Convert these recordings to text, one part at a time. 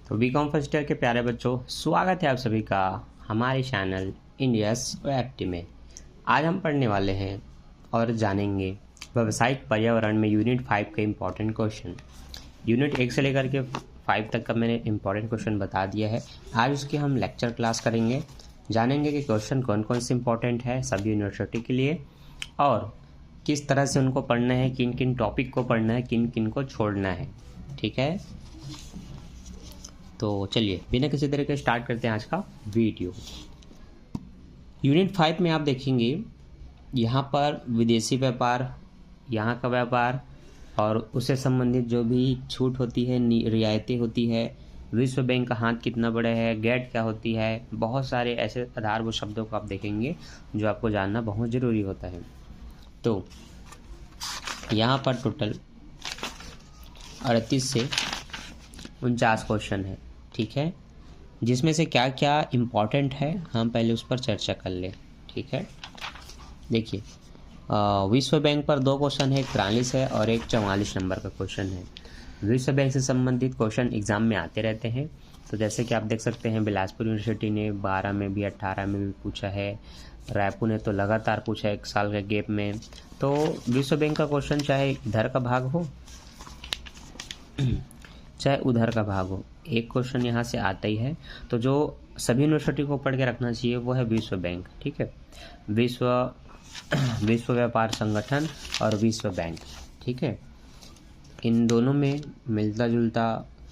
तो BCom first year के प्यारे बच्चों, स्वागत है आप सभी का हमारे चैनल इंडियस OFT में। आज हम पढ़ने वाले हैं और जानेंगे व्यावसायिक पर्यावरण में यूनिट 5 के इम्पॉर्टेंट क्वेश्चन। यूनिट 1 से लेकर के 5 तक का मैंने इम्पॉर्टेंट क्वेश्चन बता दिया है। आज उसकी हम लेक्चर क्लास करेंगे, जानेंगे कि क्वेश्चन कौन कौन से इम्पॉर्टेंट है सभी यूनिवर्सिटी के लिए और किस तरह से उनको पढ़ना है, किन किन टॉपिक को पढ़ना है, किन किन को छोड़ना है। ठीक है, तो चलिए बिना किसी तरह के स्टार्ट करते हैं आज का वीडियो। यूनिट 5 में आप देखेंगे यहाँ पर विदेशी व्यापार, यहाँ का व्यापार और उससे संबंधित जो भी छूट होती है, रियायतें होती है, विश्व बैंक का हाथ कितना बड़ा है, गेट क्या होती है, बहुत सारे ऐसे आधारभूत शब्दों को आप देखेंगे जो आपको जानना बहुत ज़रूरी होता है। तो यहाँ पर टोटल 38 से 49 क्वेश्चन है। ठीक है, जिसमें से क्या क्या इम्पॉर्टेंट है हम पहले उस पर चर्चा कर लें। ठीक है, देखिए विश्व बैंक पर 2 क्वेश्चन है, एक 43 है और एक 44 नंबर का क्वेश्चन है। विश्व बैंक से संबंधित क्वेश्चन एग्जाम में आते रहते हैं। तो जैसे कि आप देख सकते हैं बिलासपुर यूनिवर्सिटी ने 12 में भी 18 में भी पूछा है, रायपुर ने तो लगातार पूछा है 1 साल के गैप में। तो विश्व बैंक का क्वेश्चन चाहे इधर का भाग हो चाहे उधर का भाग हो, एक क्वेश्चन यहाँ से आता ही है। तो जो सभी यूनिवर्सिटी को पढ़ के रखना चाहिए वो है विश्व बैंक। ठीक है, विश्व व्यापार संगठन और विश्व बैंक। ठीक है, इन दोनों में मिलता जुलता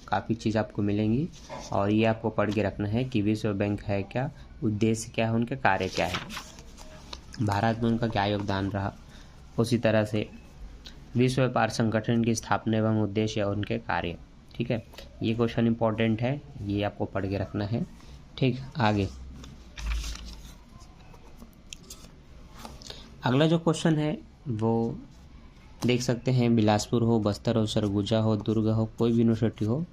काफ़ी चीज़ आपको मिलेंगी और ये आपको पढ़ के रखना है कि विश्व बैंक है क्या, उद्देश्य क्या है, उनके कार्य क्या है, भारत में उनका क्या योगदान रहा। उसी तरह से विश्व व्यापार संगठन की स्थापना एवं उद्देश्य और उनके कार्य। ठीक है, ये क्वेश्चन इंपॉर्टेंट है, ये आपको पढ़ के रखना है। ठीक, आगे अगला जो क्वेश्चन है वो देख सकते हैं, बिलासपुर हो, बस्तर हो, सरगुजा हो, दुर्ग हो, कोई भी यूनिवर्सिटी हो,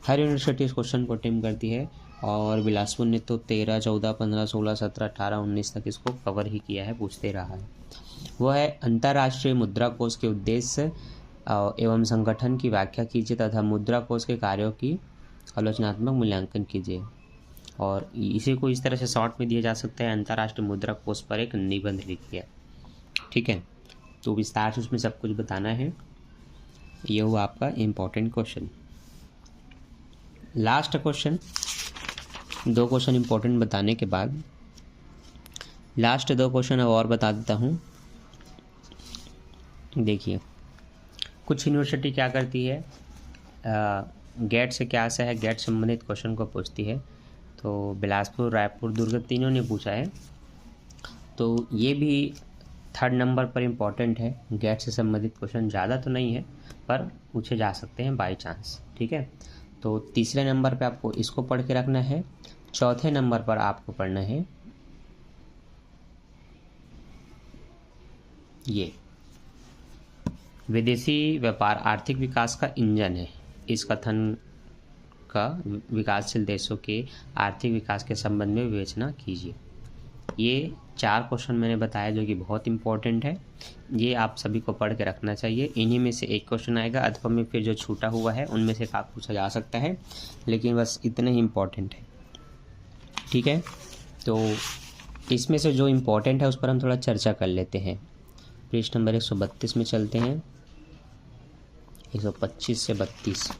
हर यूनिवर्सिटी इस क्वेश्चन को अटेम्प्ट करती है। और बिलासपुर ने तो 13, 14, 15, 16, 17, 18, 19 तक इसको कवर ही किया है, पूछते रहा है। वो है अंतर्राष्ट्रीय मुद्रा कोष के उद्देश्य एवं संगठन की व्याख्या कीजिए तथा मुद्रा कोष के कार्यों की आलोचनात्मक मूल्यांकन कीजिए। और इसी को इस तरह से शॉर्ट में दिया जा सकता है, अंतर्राष्ट्रीय मुद्रा कोष पर एक निबंध लिखिए। ठीक है, तो विस्तार से उसमें सब कुछ बताना है। ये हुआ आपका important question. Last question, 2 question important बताने के बाद लास्ट 2 क्वेश्चन अब और बता देता हूँ। देखिए कुछ यूनिवर्सिटी क्या करती है, गेट से क्या आशा है, गेट संबंधित क्वेश्चन को पूछती है। तो बिलासपुर, रायपुर, दुर्ग तीनों ने पूछा है। तो ये भी 3rd नंबर पर इम्पॉर्टेंट है। गेट से संबंधित क्वेश्चन ज़्यादा तो नहीं है पर पूछे जा सकते हैं बाई चांस। ठीक है, तो 3रे नंबर पे आपको इसको पढ़ के रखना है। 4थे नंबर पर आपको पढ़ना है ये विदेशी व्यापार आर्थिक विकास का इंजन है। इस कथन का विकासशील देशों के आर्थिक विकास के संबंध में विवेचना कीजिए। ये 4 क्वेश्चन मैंने बताया जो कि बहुत इंपॉर्टेंट है, ये आप सभी को पढ़ के रखना चाहिए। इन्हीं में से एक क्वेश्चन आएगा अथवा में फिर जो छूटा हुआ है उनमें से काफ़ी पूछा जा सकता है, लेकिन बस इतने ही इम्पोर्टेंट है। ठीक है, तो इसमें से जो इम्पोर्टेंट है उस पर हम थोड़ा चर्चा कर लेते हैं। पृष्ठ नंबर 132 में चलते हैं, 125 से 32।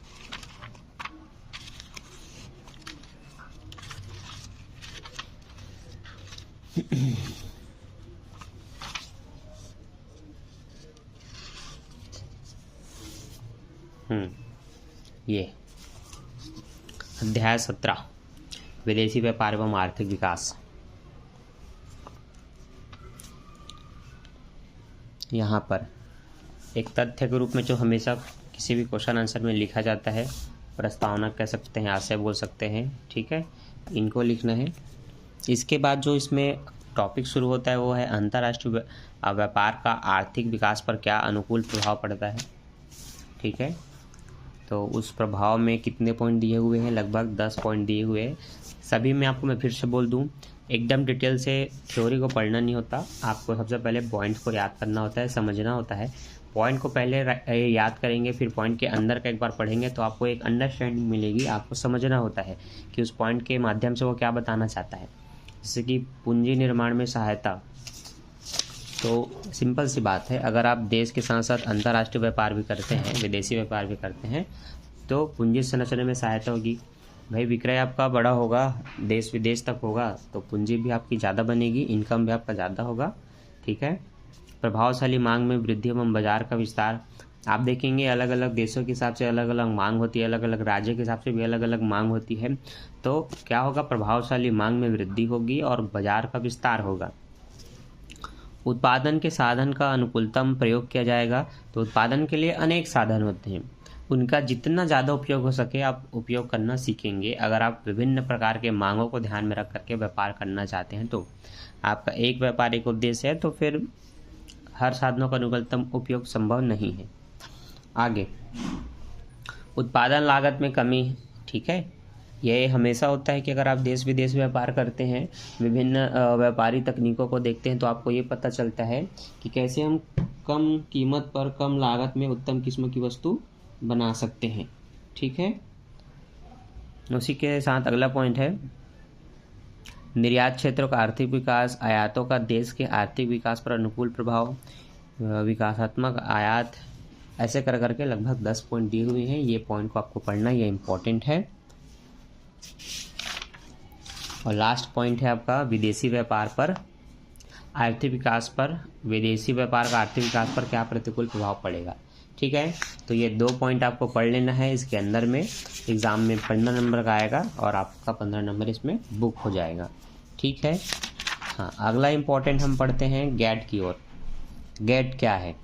ये अध्याय 17 विदेशी व्यापार एवं आर्थिक विकास। यहाँ पर एक तथ्य के रूप में जो हमेशा किसी भी क्वेश्चन आंसर में लिखा जाता है, प्रस्तावना कह सकते हैं, आशय बोल सकते हैं। ठीक है, इनको लिखना है। इसके बाद जो इसमें टॉपिक शुरू होता है वो है अंतर्राष्ट्रीय व्यापार का आर्थिक विकास पर क्या अनुकूल प्रभाव पड़ता है। ठीक है, तो उस प्रभाव में कितने पॉइंट दिए हुए हैं, लगभग 10 पॉइंट दिए हुए हैं। सभी में आपको मैं फिर से बोल दूं, एकदम डिटेल से थ्योरी को पढ़ना नहीं होता, आपको सबसे पहले पॉइंट को याद करना होता है, समझना होता है। पॉइंट को पहले याद करेंगे, फिर पॉइंट के अंदर का एक बार पढ़ेंगे तो आपको एक अंडरस्टैंडिंग मिलेगी। आपको समझना होता है कि उस पॉइंट के माध्यम से वो क्या बताना चाहता है। जैसे कि पूंजी निर्माण में सहायता, तो सिंपल सी बात है, अगर आप देश के साथ साथ अंतर्राष्ट्रीय व्यापार भी करते हैं, विदेशी व्यापार भी करते हैं, तो पूंजी संरचना में सहायता होगी। भाई विक्रय आपका बड़ा होगा, देश विदेश तक होगा, तो पूंजी भी आपकी ज़्यादा बनेगी, इनकम भी आपका ज़्यादा होगा। ठीक है। प्रभावशाली मांग में वृद्धि एवं बाजार का विस्तार, आप देखेंगे अलग अलग देशों के हिसाब से अलग अलग मांग होती है, अलग अलग राज्य के हिसाब से भी अलग अलग मांग होती है। तो क्या होगा, प्रभावशाली मांग में वृद्धि होगी और बाजार का विस्तार होगा। उत्पादन के साधन का अनुकूलतम प्रयोग किया जाएगा। तो उत्पादन के लिए अनेक साधन होते हैं, उनका जितना ज़्यादा उपयोग हो सके आप उपयोग करना सीखेंगे। अगर आप विभिन्न प्रकार के मांगों को ध्यान में रख करके व्यापार करना चाहते हैं, तो आपका एक व्यापारिक उद्देश्य है, तो फिर हर साधनों का अनुकूलतम उपयोग संभव नहीं है। आगे, उत्पादन लागत में कमी। ठीक है, यह हमेशा होता है कि अगर आप देश विदेश व्यापार करते हैं, विभिन्न व्यापारी तकनीकों को देखते हैं, तो आपको ये पता चलता है कि कैसे हम कम कीमत पर कम लागत में उत्तम किस्म की वस्तु बना सकते हैं। ठीक है, उसी के साथ अगला पॉइंट है निर्यात क्षेत्रों का आर्थिक विकास, आयातों का देश के आर्थिक विकास पर अनुकूल प्रभाव, विकासात्मक आयात, ऐसे कर करके लगभग 10 पॉइंट दिए हुए हैं। ये पॉइंट को आपको पढ़ना, ये इम्पोर्टेंट है। और लास्ट पॉइंट है आपका विदेशी व्यापार पर आर्थिक विकास पर, विदेशी व्यापार का आर्थिक विकास पर क्या प्रतिकूल प्रभाव पड़ेगा। ठीक है, तो ये 2 पॉइंट आपको पढ़ लेना है। इसके अंदर में एग्ज़ाम में 15 नंबर का आएगा और आपका 15 नंबर इसमें बुक हो जाएगा। ठीक है। हाँ, अगला इम्पोर्टेंट हम पढ़ते हैं गेट की ओर। गेट क्या है,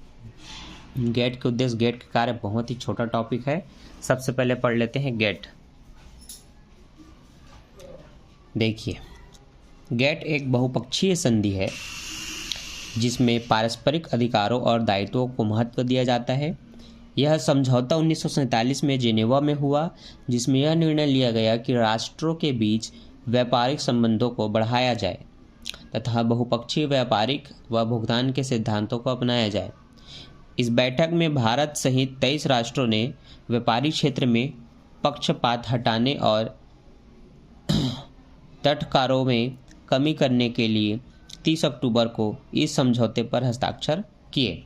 गेट के उद्देश्य, गेट के कार्य, बहुत ही छोटा टॉपिक है। सबसे पहले पढ़ लेते हैं गेट। देखिए, गेट एक बहुपक्षीय संधि है जिसमें पारस्परिक अधिकारों और दायित्वों को महत्व दिया जाता है। यह समझौता 1947 में जेनेवा में हुआ, जिसमें यह निर्णय लिया गया कि राष्ट्रों के बीच व्यापारिक संबंधों को बढ़ाया जाए तथा बहुपक्षीय व्यापारिक व भुगतान के सिद्धांतों को अपनाया जाए। इस बैठक में भारत सहित 23 राष्ट्रों ने व्यापारिक क्षेत्र में पक्षपात हटाने और तटकारों में कमी करने के लिए 30 अक्टूबर को इस समझौते पर हस्ताक्षर किए।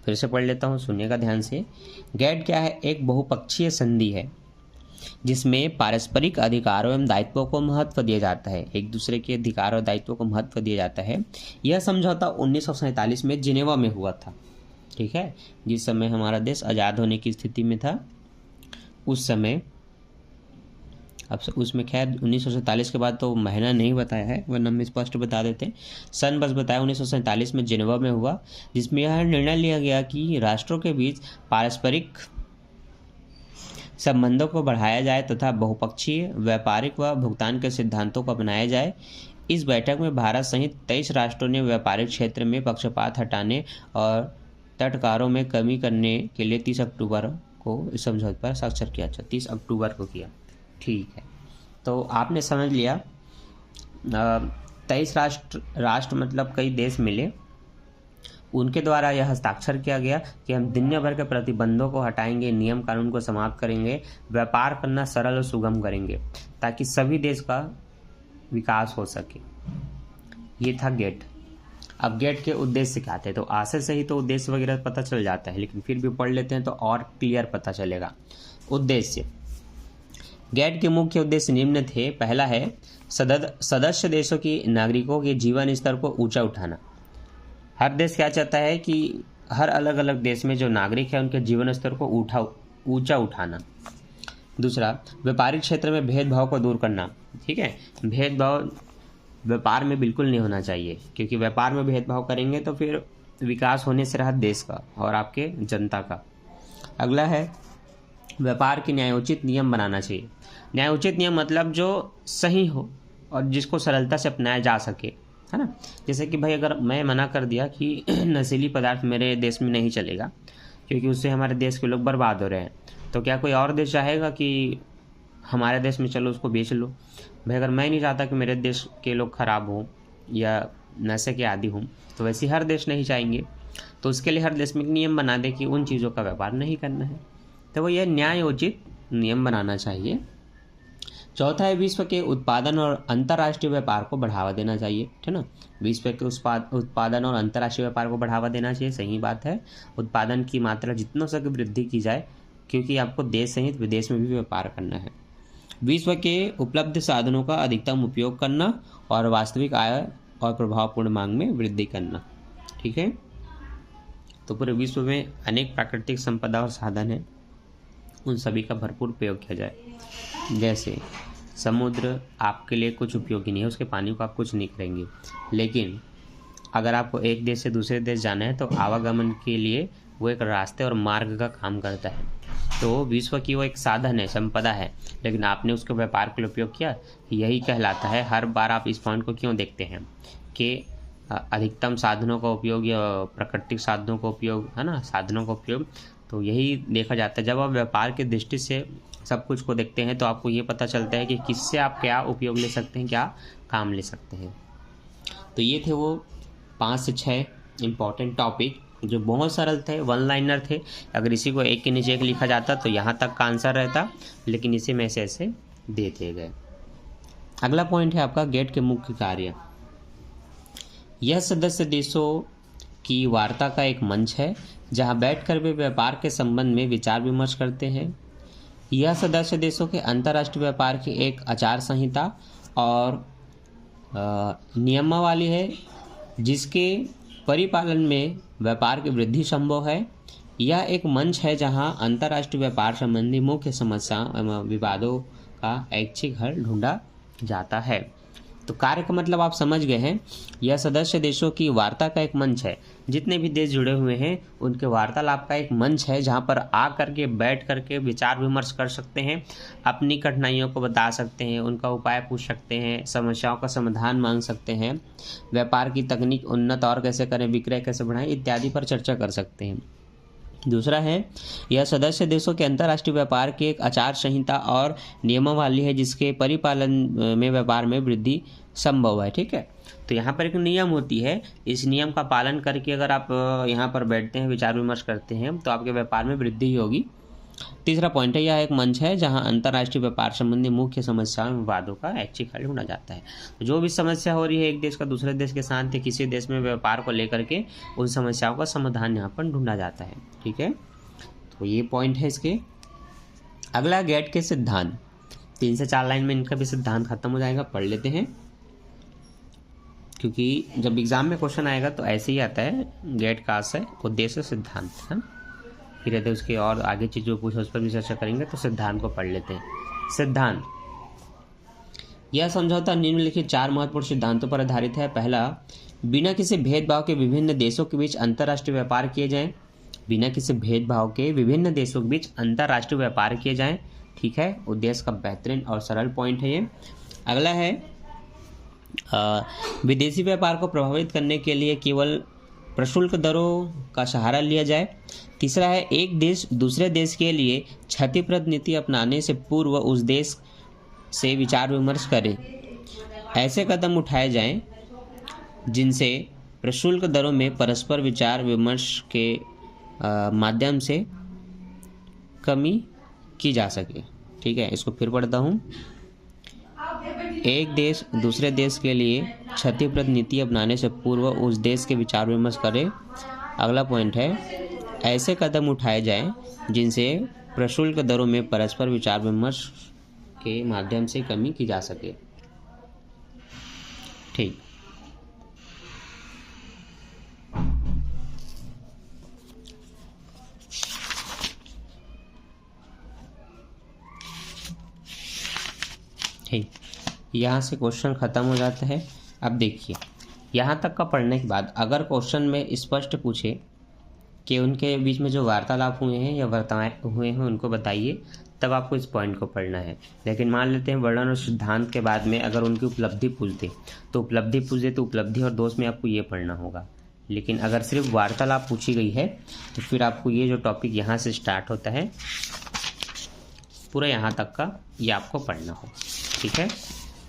फिर से पढ़ लेता हूँ, सुनिएगा ध्यान से। गेट क्या है, एक बहुपक्षीय संधि है जिसमें पारस्परिक अधिकारों एवं दायित्वों को महत्व दिया जाता है, एक दूसरे के अधिकार और दायित्वों को महत्व दिया जाता है। यह समझौता 1947 में जिनेवा में हुआ था। ठीक है, जिस समय हमारा देश आज़ाद होने की स्थिति में था, उस समय, अब उसमें खैर 1947 के बाद तो महीना नहीं बताया है, वरना हम स्पष्ट बता देते हैं, सन बस बताया। 1947 में जिनेवा में हुआ, जिसमें यह निर्णय लिया गया कि राष्ट्रों के बीच पारस्परिक संबंधों को बढ़ाया जाए तथा बहुपक्षीय व्यापारिक व भुगतान के सिद्धांतों को अपनाया जाए। इस बैठक में भारत सहित 23 राष्ट्रों ने व्यापारिक क्षेत्र में पक्षपात हटाने और तटकारों में कमी करने के लिए 30 अक्टूबर को इस समझौते पर हस्ताक्षर किया। 30 अक्टूबर को किया। ठीक है, तो आपने समझ लिया। 23 राष्ट्र मतलब कई देश मिले, उनके द्वारा यह हस्ताक्षर किया गया कि हम दुनिया भर के प्रतिबंधों को हटाएंगे, नियम कानून को समाप्त करेंगे, व्यापार करना सरल और सुगम करेंगे ताकि सभी देश का विकास हो सके। ये था गेट। अब गेट के उद्देश्य क्या थे, तो आशय से ही तो उद्देश्य वगैरह पता चल जाता है, लेकिन फिर भी पढ़ लेते हैं तो और क्लियर पता चलेगा। उद्देश्य, गेट के मुख्य उद्देश्य निम्न थे। पहला है सदस्य देशों की नागरिकों के जीवन स्तर को ऊंचा उठाना। हर देश क्या चाहता है कि हर अलग अलग देश में जो नागरिक है उनके जीवन स्तर को ऊंचा उठाना। दूसरा, व्यापारिक क्षेत्र में भेदभाव को दूर करना। ठीक है, भेदभाव व्यापार में बिल्कुल नहीं होना चाहिए, क्योंकि व्यापार में भेदभाव करेंगे तो फिर विकास होने से रहा देश का और आपके जनता का। अगला है व्यापार की न्यायोचित नियम बनाना चाहिए। न्यायोचित नियम मतलब जो सही हो और जिसको सरलता से अपनाया जा सके, है ना। जैसे कि भाई अगर मैं मना कर दिया कि नशीली पदार्थ मेरे देश में नहीं चलेगा क्योंकि उससे हमारे देश के लोग बर्बाद हो रहे हैं, तो क्या कोई और देश चाहेगा कि हमारे देश में चलो उसको बेच लो। भाई अगर मैं नहीं चाहता कि मेरे देश के लोग खराब हों या नशे के आदी हों, तो वैसे हर देश नहीं चाहेंगे। तो उसके लिए हर देश में एक नियम बना दे कि उन चीज़ों का व्यापार नहीं करना है। तो वो यह न्यायोचित नियम बनाना चाहिए। चौथा है विश्व के उत्पादन और अंतर्राष्ट्रीय व्यापार को बढ़ावा देना चाहिए, ठीक है ना। विश्व के उत्पादन और अंतर्राष्ट्रीय व्यापार को बढ़ावा देना चाहिए, सही बात है। उत्पादन की मात्रा जितना हो सके वृद्धि की जाए, क्योंकि आपको देश सहित विदेश में भी व्यापार करना है। विश्व के उपलब्ध साधनों का अधिकतम उपयोग करना और वास्तविक आय और प्रभावपूर्ण मांग में वृद्धि करना, ठीक है। तो पूरे विश्व में अनेक प्राकृतिक संपदा और साधन हैं, उन सभी का भरपूर उपयोग किया जाए। जैसे समुद्र आपके लिए कुछ उपयोगी नहीं है, उसके पानी को आप कुछ नहीं करेंगे, लेकिन अगर आपको एक देश से दूसरे देश जाना है तो आवागमन के लिए वो एक रास्ते और मार्ग का काम करता है। तो विश्व की वो एक साधन है, संपदा है, लेकिन आपने उसके व्यापार के लिए उपयोग किया, यही कहलाता है। हर बार आप इस पॉइंट को क्यों देखते हैं कि अधिकतम साधनों का उपयोग या प्राकृतिक साधनों का उपयोग, है ना, साधनों का उपयोग, तो यही देखा जाता है। जब आप व्यापार की दृष्टि से सब कुछ को देखते हैं तो आपको ये पता चलता है कि किससे आप क्या उपयोग ले सकते हैं, क्या काम ले सकते हैं। तो ये थे वो 5 से 6 इम्पॉर्टेंट टॉपिक जो बहुत सरल थे, वन लाइनर थे। अगर इसी को एक के नीचे एक लिखा जाता तो यहाँ तक का आंसर रहता, लेकिन इसे में ऐसे दे दिए गए। अगला पॉइंट है आपका गेट के मुख्य कार्य। यह सदस्य देशों की वार्ता का एक मंच है जहां बैठकर वे व्यापार के संबंध में विचार विमर्श करते हैं। यह सदस्य देशों के अंतर्राष्ट्रीय व्यापार की एक आचार संहिता और नियमावली है जिसके परिपालन में व्यापार की वृद्धि संभव है। यह एक मंच है जहां अंतर्राष्ट्रीय व्यापार संबंधी मुख्य समस्याओं एवं विवादों का ऐच्छिक हल ढूंढा जाता है। तो कार्य का मतलब आप समझ गए हैं। यह सदस्य देशों की वार्ता का एक मंच है, जितने भी देश जुड़े हुए हैं उनके वार्तालाप का एक मंच है जहां पर आ करके बैठ करके विचार विमर्श कर सकते हैं, अपनी कठिनाइयों को बता सकते हैं, उनका उपाय पूछ सकते हैं, समस्याओं का समाधान मांग सकते हैं, व्यापार की तकनीक उन्नत और कैसे करें, विक्रय कैसे बढ़ाएं इत्यादि पर चर्चा कर सकते हैं। दूसरा है, यह सदस्य देशों के अंतर्राष्ट्रीय व्यापार की एक आचार संहिता और नियमावली है जिसके परिपालन में व्यापार में वृद्धि संभव है, ठीक है। तो यहाँ पर एक नियम होती है, इस नियम का पालन करके अगर आप यहाँ पर बैठते हैं, विचार विमर्श करते हैं, तो आपके व्यापार में वृद्धि होगी। तीसरा पॉइंट है, यह एक मंच है जहां अंतर्राष्ट्रीय व्यापार संबंधी मुख्य समस्याओं विवादों का ऐच्छिक हल ढूंढा जाता है। तो जो भी समस्या हो रही है एक देश का दूसरे देश के साथ या किसी देश में व्यापार को लेकर के, उन समस्याओं का समाधान यहाँ पर ढूंढा जाता है, ठीक है। तो ये पॉइंट है इसके। अगला गेट के सिद्धांत, 3 से 4 लाइन में इनका भी सिद्धांत खत्म हो जाएगा, पढ़ लेते हैं, क्योंकि जब एग्जाम में क्वेश्चन आएगा तो ऐसे ही आता है। गेट का आशय, उद्देश्य, सिद्धांत, है। फिर यदि उसके और आगे चीज़ों पूछो उस पर भी चर्चा करेंगे। तो सिद्धांत को पढ़ लेते हैं। सिद्धांत, यह समझौता निम्नलिखित 4 महत्वपूर्ण सिद्धांतों पर आधारित है। पहला, बिना किसी भेदभाव के विभिन्न देशों के बीच अंतर्राष्ट्रीय व्यापार किए जाएं। बिना किसी भेदभाव के विभिन्न देशों के बीच अंतर्राष्ट्रीय व्यापार किए जाएं, ठीक है। उद्देश्य का बेहतरीन और सरल पॉइंट है ये। अगला है, विदेशी व्यापार को प्रभावित करने के लिए केवल प्रशुल्क दरों का सहारा लिया जाए। तीसरा है, एक देश दूसरे देश के लिए क्षतिप्रद नीति अपनाने से पूर्व उस देश से विचार विमर्श करे। ऐसे कदम उठाए जाएं जिनसे प्रशुल्क दरों में परस्पर विचार विमर्श के माध्यम से कमी की जा सके, ठीक है। इसको फिर पढ़ता हूँ। एक देश दूसरे देश के लिए क्षतिप्रद नीति अपनाने से पूर्व उस देश के विचार विमर्श करे। अगला पॉइंट है, ऐसे कदम उठाए जाएं जिनसे प्रशुल्क दरों में परस्पर विचार विमर्श के माध्यम से कमी की जा सके, ठीक। ठीक, यहाँ से क्वेश्चन खत्म हो जाता है। अब देखिए, यहाँ तक का पढ़ने के बाद अगर क्वेश्चन में स्पष्ट पूछे कि उनके बीच में जो वार्तालाप हुए हैं या वर्ताएं हुए हैं उनको बताइए, तब आपको इस पॉइंट को पढ़ना है। लेकिन मान लेते हैं वर्णन और सिद्धांत के बाद में अगर उनकी उपलब्धि पूछते तो उपलब्धि और दोष में आपको ये पढ़ना होगा। लेकिन अगर सिर्फ वार्तालाप पूछी गई है तो फिर आपको ये जो टॉपिक यहाँ से स्टार्ट होता है, पूरा यहाँ तक का ये आपको पढ़ना हो, ठीक है।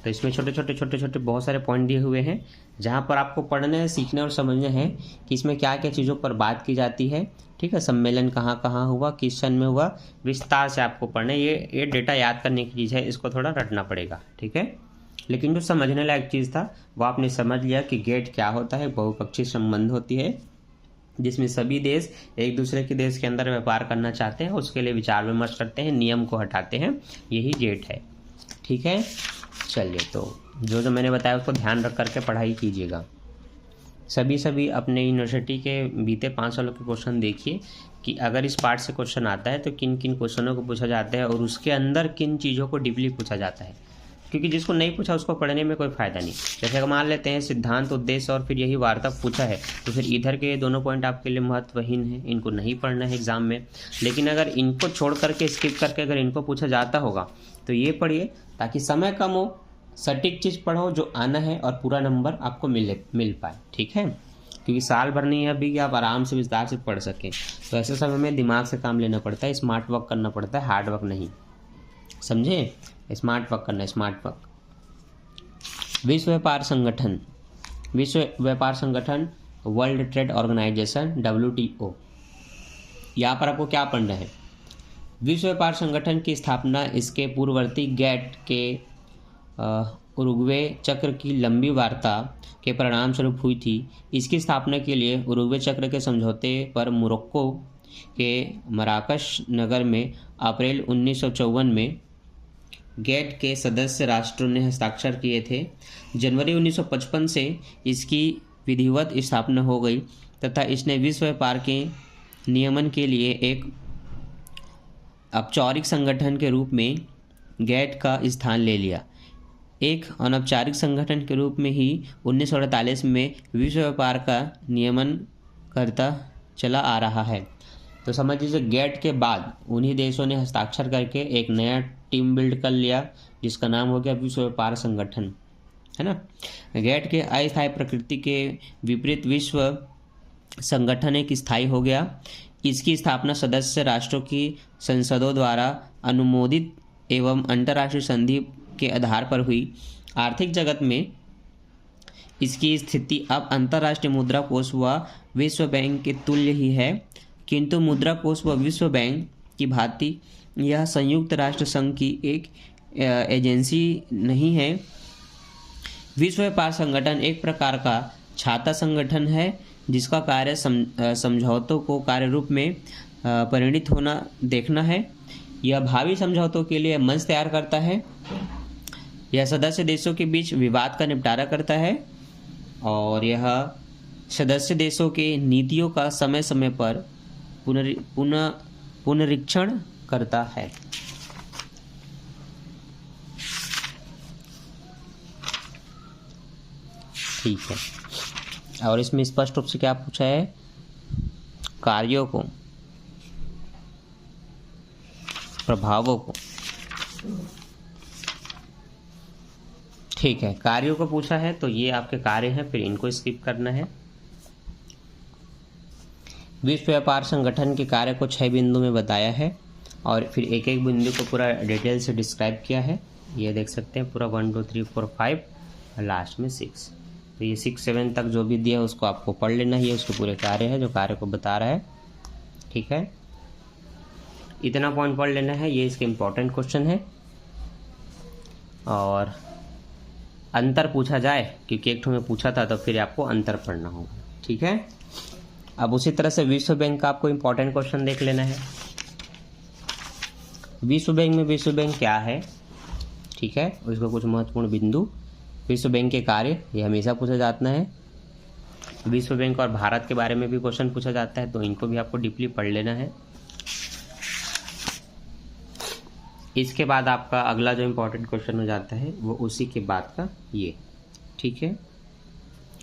तो इसमें छोटे छोटे बहुत सारे पॉइंट दिए हुए हैं, जहाँ पर आपको पढ़ना है, सीखना और समझना है कि इसमें क्या क्या चीज़ों पर बात की जाती है। ठीक है, सम्मेलन कहाँ कहाँ हुआ, किस सन में हुआ, विस्तार से आपको पढ़ना है। ये डेटा याद करने की चीज़ है, इसको थोड़ा रटना पड़ेगा। ठीक है, लेकिन जो समझने लायक चीज़ था वो आपने समझ लिया कि गेट क्या होता है। बहुपक्षीय संबंध होती है जिसमें सभी देश एक दूसरे के देश के अंदर व्यापार करना चाहते हैं, उसके लिए विचार विमर्श करते हैं, नियम को हटाते हैं, यही गेट है। ठीक है, चलिए, तो जो मैंने बताया उसको ध्यान रख करके पढ़ाई कीजिएगा। सभी अपने यूनिवर्सिटी के बीते 5 सालों के क्वेश्चन देखिए कि अगर इस पार्ट से क्वेश्चन आता है तो किन किन क्वेश्चनों को पूछा जाता है और उसके अंदर किन चीज़ों को डीपली पूछा जाता है, क्योंकि जिसको नहीं पूछा उसको पढ़ने में कोई फ़ायदा नहीं। जैसे अगर मान लेते हैं सिद्धांत, उद्देश्य और फिर यही वार्ता पूछा है, तो फिर इधर के दोनों पॉइंट आपके लिए महत्वहीन है, इनको नहीं पढ़ना है एग्जाम में। लेकिन अगर इनको छोड़ करके, स्किप करके अगर इनको पूछा जाता होगा तो ये पढ़िए, ताकि समय कम हो, सटीक चीज़ पढ़ो जो आना है और पूरा नंबर आपको मिल पाए। ठीक है, क्योंकि साल भर नहीं है अभी कि आप आराम से विस्तार से पढ़ सकें। तो ऐसे समय में दिमाग से काम लेना पड़ता है, स्मार्ट वर्क करना पड़ता है, हार्ड वर्क नहीं, समझे? स्मार्ट वर्क करना है, स्मार्ट वर्क। विश्व व्यापार संगठन वर्ल्ड ट्रेड ऑर्गेनाइजेशन WTO, यहाँ पर आपको क्या पढ़ना है? विश्व व्यापार संगठन की स्थापना इसके पूर्ववर्ती गेट के उरुग्वे चक्र की लंबी वार्ता के परिणाम स्वरूप हुई थी। इसकी स्थापना के लिए उरुग्वे चक्र के समझौते पर मोरक्को के मराकश नगर में अप्रैल 1954 में गेट के सदस्य राष्ट्रों ने हस्ताक्षर किए थे। जनवरी 1955 से इसकी विधिवत स्थापना हो गई तथा इसने विश्व व्यापार के नियमन के लिए एक औपचारिक संगठन के रूप में गेट का स्थान ले लिया। एक अनौपचारिक संगठन के रूप में ही 1948 में विश्व व्यापार का नियमन करता चला आ रहा है। तो समझ लीजिए, गेट के बाद उन्हीं देशों ने हस्ताक्षर करके एक नया टीम बिल्ड कर लिया जिसका नाम हो गया विश्व व्यापार संगठन, है ना। गेट के अस्थायी प्रकृति के विपरीत विश्व संगठन एक स्थायी हो गया। इसकी स्थापना सदस्य राष्ट्रों की संसदों द्वारा अनुमोदित एवं अंतर्राष्ट्रीय संधि के आधार पर हुई। आर्थिक जगत में इसकी स्थिति अब अंतर्राष्ट्रीय मुद्रा कोष व विश्व बैंक के तुल्य ही है, किंतु मुद्रा कोष व विश्व बैंक की भांति यह संयुक्त राष्ट्र संघ की एक एजेंसी नहीं है। विश्व व्यापार संगठन एक प्रकार का छाता संगठन है जिसका कार्य समझौतों को कार्य रूप में परिणित होना देखना है। यह भावी समझौतों के लिए मंच तैयार करता है। यह सदस्य देशों के बीच विवाद का निपटारा करता है और यह सदस्य देशों के नीतियों का समय समय पर पुनरीक्षण करता है। ठीक है, और इसमें स्पष्ट रूप से क्या पूछा है? कार्यों को, प्रभावों को। ठीक है, कार्यों को पूछा है तो ये आपके कार्य हैं, फिर इनको स्किप करना है। विश्व व्यापार संगठन के कार्य को 6 बिंदु में बताया है और फिर एक एक बिंदु को पूरा डिटेल से डिस्क्राइब किया है। ये देख सकते हैं पूरा 1 2 3 4 5 और लास्ट में 6। तो ये 6 7 तक जो भी दिया है उसको आपको पढ़ लेना ही है, उसके पूरे कार्य है जो कार्य को बता रहा है। ठीक है, इतना पॉइंट पढ़ लेना है, ये इसके इम्पोर्टेंट क्वेश्चन है। और अंतर पूछा जाए क्योंकि एक ठो में पूछा था तो फिर आपको अंतर पढ़ना होगा। ठीक है, अब उसी तरह से विश्व बैंक का आपको इम्पोर्टेंट क्वेश्चन देख लेना है। विश्व बैंक में विश्व बैंक क्या है, ठीक है, उसको कुछ महत्वपूर्ण बिंदु। विश्व बैंक के कार्य, ये हमेशा पूछा जाता है। विश्व बैंक और भारत के बारे में भी क्वेश्चन पूछा जाता है, तो इनको भी आपको डीपली पढ़ लेना है। इसके बाद आपका अगला जो इम्पोर्टेंट क्वेश्चन हो जाता है वो उसी के बाद का ये। ठीक है,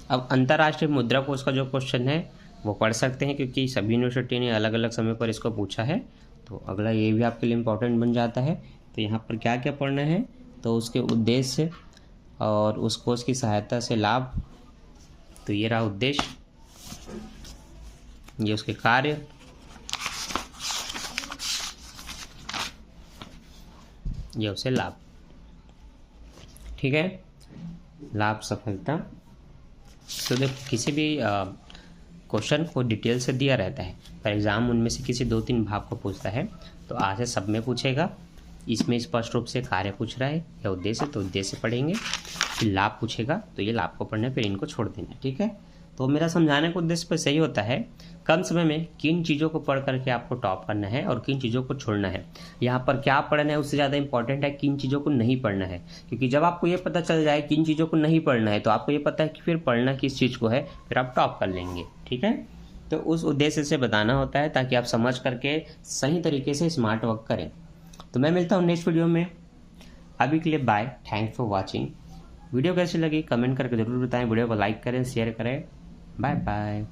अब अंतर्राष्ट्रीय मुद्रा कोष का जो क्वेश्चन है वो पढ़ सकते हैं क्योंकि सभी यूनिवर्सिटी ने अलग अलग समय पर इसको पूछा है, तो अगला ये भी आपके लिए इम्पोर्टेंट बन जाता है। तो यहाँ पर क्या क्या पढ़ना है, तो उसके उद्देश्य और उस कोष की सहायता से लाभ, तो ये रहा उद्देश्य, ये उसके कार्य, ये उसे लाभ। ठीक है, लाभ सफलता। तो देखो किसी भी क्वेश्चन को डिटेल से दिया रहता है, पर एग्जाम उनमें से किसी 2-3 भाग को पूछता है, तो आज से सब में पूछेगा। इसमें स्पष्ट रूप से कार्य पूछ रहा है या उद्देश्य, तो उद्देश्य पढ़ेंगे। फिर लाभ पूछेगा तो ये लाभ को पढ़ना, फिर इनको छोड़ देना। ठीक है, तो मेरा समझाने का उद्देश्य पर सही होता है, कम समय में किन चीज़ों को पढ़ करके आपको टॉप करना है और किन चीज़ों को छोड़ना है। यहाँ पर क्या पढ़ना है उससे ज़्यादा इंपॉर्टेंट है किन चीज़ों को नहीं पढ़ना है, क्योंकि जब आपको ये पता चल जाए किन चीज़ों को नहीं पढ़ना है, तो आपको ये पता है कि फिर पढ़ना किस चीज़ को है, फिर आप टॉप कर लेंगे। ठीक है, तो उस उद्देश्य से बताना होता है ताकि आप समझ करके सही तरीके से स्मार्ट वर्क करें। तो मैं मिलता हूँ नेक्स्ट वीडियो में, अभी के लिए bye, thanks for watching. Video कैसी लगी कमेंट करके ज़रूर बताएं, वीडियो को लाइक करें, शेयर करें। Bye bye.